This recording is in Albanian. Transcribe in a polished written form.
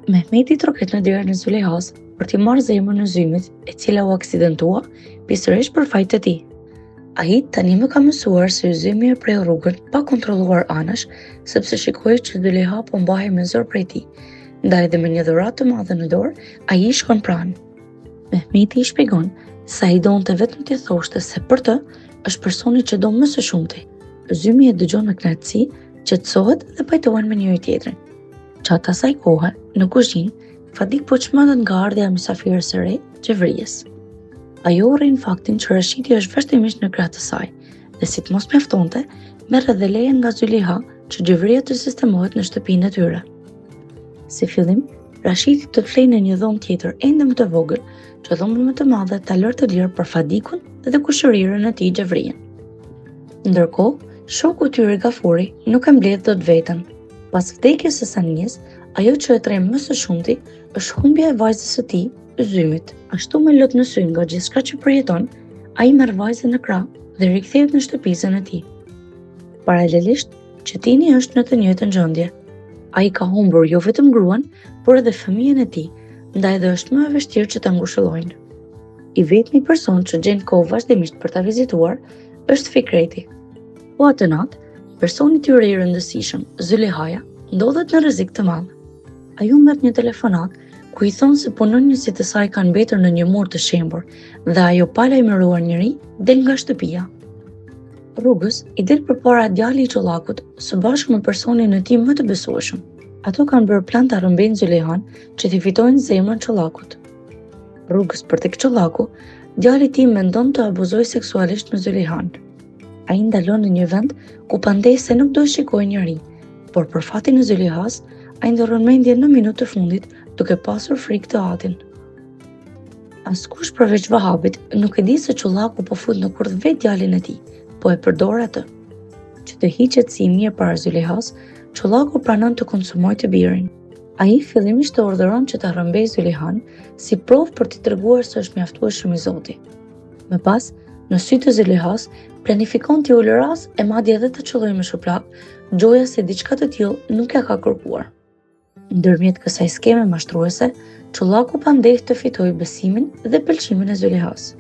Mehmeti troket në derën e Zulehas për t'i marrë zemrën e Zymit, e cila u aksidentua pisërisht për fajt të tij. Ai tani më ka mësuar se Zymi e preu rrugën pa kontrolluar anash, sepse shikoi që Zuleha po mbahej me zor prej tij. Ndaj dhe me një dhuratë të madhe në dorë, ai i shkon pranë. Mehmeti i shpjegon se ai donte vetëm t'i thoshte se për të është personi që do më së shumti. Zymi e dëgjon me kënaqësi, qetësohet dhe pajtohen me njëri tjetrin. Gjatë asaj kohe, në kuzhinë, Fadik po çmendet nga ardhja e mysafirës së re, Xhevrijes. Ajo urren faktin që Rashidi është vazhdimisht në krah të saj, dhe si të mos mjaftonte, merr edhe lejen nga Zuleha që Xhevria të sistemohet në shtëpinë e tyre. Si fillim, Rashidi të flej në një dhomë tjetër ende më të vogël, që dhomën më të madhe ta lërë të lirë për Fadikun dhe kushërirën e tij Xhevrien. Ndërkohë, shoku i tyre Gafuri nuk e mbledh dot veten. Pas vdekjes së Sanijes, ajo që e trem më së shumti është humbja e vajzës së tij, Zymit. Ashtu me lot në sy nga gjithçka që përjeton, ai merr vajzën në krah dhe rikthehet në shtëpisën e tij. Paralelisht, Qetini është në të njëjtën gjendje. Ai ka humbur jo vetëm gruan, por edhe fëmijën e tij, ndaj dhe është më e vështirë që ta ngushëllojnë. I vetmi person që gjen kohë vazhdimisht për ta vizituar është Fikreti. Po atë natë, personi i tyre i rëndësishëm, Zulehaja, ndodhet në rrezik të madh. Ajo merr një telefonat ku i thonë se punonjësit e saj kanë mbetur në një mur të shembur dhe ajo pa lajmëruar njëri del nga shtëpia. Rrugës i del përpara djali i Çollakut së bashku me personin e tij më të besueshëm. Ato kanë bërë plan ta rrëmbejnë Zulehan që t'i fitojnë zemrën Çollakut. Rrugës për tek Çollaku, djali i tij mendon të abuzojë seksualisht me Zulehan. Ai ndalon në një vend ku pandej se nuk do të shikojë njëri, por për fatin e Zulehas, ai ndorron mendjen në minutë të fundit duke pasur frikë të atin. Askush përveç Vahabit nuk e di se Çollaku po fut në kurth vetë djalin e tij, po e përdor atë. Që të hiqet si i mirë para Zulehas, Çollaku pranon të konsumojë të birin. Ai fillimisht të urdhëron që ta rrëmbejë Zulehan si provë për t'i treguar se është mjaftueshëm i Zoti. Më pas, në sy të Zulehas, planifikon t'i ulë ras e madje edhe të çellojë me shuplak, gjoja se diçka të tillë nuk ja ka kërkuar. Ndërmjet kësaj skeme mashtruese, Çollaku pandej të fitojë besimin dhe pëlqimin e Zulehas.